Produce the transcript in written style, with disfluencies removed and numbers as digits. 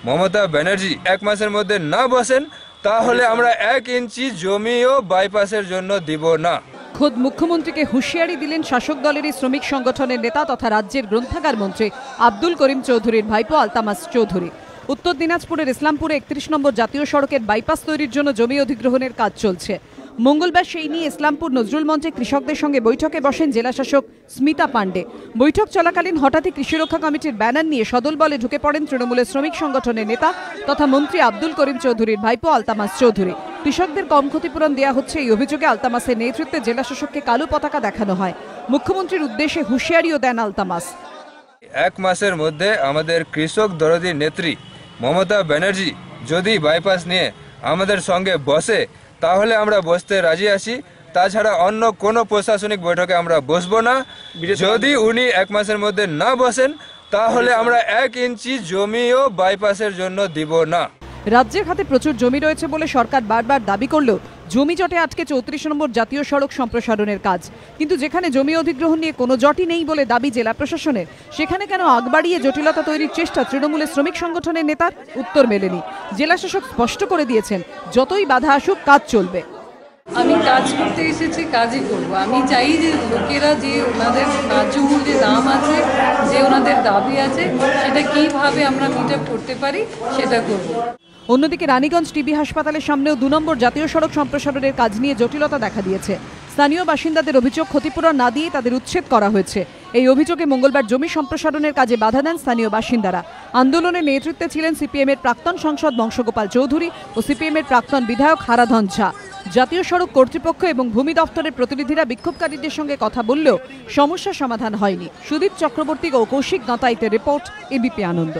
মমতা ব্যানার্জি 1 মাসের মধ্যে না বসেন তাহলে আমরা 1 ইঞ্চি জমিও বাইপাসের জন্য দিব না। খোদ মুখ্যমন্ত্রীকে হুঁশিয়ারি দিলেন শাসক দলেরই শ্রমিক সংগঠনের নেতা তথা রাজ্যের গ্রন্থাগার মন্ত্রী আব্দুল করিম চৌধুরীর ভাইপো আলতামাস চৌধুরী। উত্তর দিনাজপুরের ইসলামপুরে 31 নম্বর জাতীয় সড়কের বাইপাস তৈরির জন্য জমি অধিগ্রহণের কাজ চলছে। মঙ্গলবার সেই নিয়ে ইসলামপুর নজরুল মঞ্চে কৃষকদের সঙ্গে বৈঠকে বসেন জেলাশাসক স্মিতা পাণ্ডে। বৈঠক চলাকালীন হঠাৎই কৃষি রক্ষা কমিটির ব্যানার নিয়ে সদল বলে ঢুকে পড়েন তৃণমূলের শ্রমিক সংগঠনের নেতা তথা মন্ত্রী আব্দুল করিম চৌধুরীর ভাইপো আলতামাস চৌধুরী। কৃষকদের কম ক্ষতিপূরণ দেওয়া হচ্ছে এই অভিযোগে আলতামাসের নেতৃত্বে জেলাশাসককে কালো পতাকা দেখানো হয়। মুখ্যমন্ত্রীর উদ্দেশ্যে হুঁশিয়ারিও দেন আলতামাস। 1 মাসের মধ্যে আমাদের কৃষক দরদি নেত্রী মমতা ব্যানার্জি যদি বাইপাস নিয়ে আমাদের সঙ্গে বসে তাহলে আমরা বসতে রাজি আছি, তাছাড়া অন্য কোনো প্রশাসনিক বৈঠকে আমরা বসবো না। যদি উনি 1 মাসের মধ্যে না বসেন তাহলে আমরা 1 ইঞ্চি জমিও বাইপাসের জন্য দিব না। রাজ্যের হাতে প্রচুর জমি রয়েছে বলে সরকার বারবার দাবি করলেও জমি জটে আটকে 34 নম্বর জাতীয় সড়ক সম্প্রসারণের কাজ। কিন্তু যেখানে জমি অধিগ্রহণ নিয়ে কোনো জটই নেই বলে দাবি জেলা প্রশাসনের, সেখানে কেন আগ বাড়িয়ে জটিলতা তৈরির চেষ্টা তৃণমূলের শ্রমিক সংগঠনের নেতার? উত্তর মেলেনি। জেলাশাসক স্পষ্ট করে দিয়েছেন, যতই বাধা আসুক কাজ চলবে। আমি কাজ করতে এসেছি, কাজই করব। আমি চাই যে লোকেরা যে ওনাদের ন্যায্য মূল্যে দাম আছে, যে ওনাদের দাবি আছে, সেটা কিভাবে আমরা মিট আপ করতে পারি সেটা করব। অন্যদিকে রানীগঞ্জ টিবি হাসপাতালের সামনেও 2 নম্বর জাতীয় সড়ক সম্প্রসারণের কাজ নিয়ে জটিলতা দেখা দিয়েছে। স্থানীয় বাসিন্দাদের অভিযোগ ক্ষতিপূরণ না দিয়ে তাদের উচ্ছেদ করা হয়েছে। এই অভিযোগে মঙ্গলবার জমি সম্প্রসারণের কাজে বাধা দেন স্থানীয় বাসিন্দারা। আন্দোলনের নেতৃত্বে ছিলেন সিপিএমের প্রাক্তন সাংসদ বংশগোপাল চৌধুরী ও সিপিএমের প্রাক্তন বিধায়ক হারাধন ঝা। জাতীয় সড়ক কর্তৃপক্ষ এবং ভূমি দপ্তরের প্রতিনিধিরা বিক্ষোভকারীদের সঙ্গে কথা বললেও সমস্যা সমাধান হয়নি। সুদীপ চক্রবর্তী ও কৌশিক গাঁতাইতের রিপোর্ট, এবিপি আনন্দ।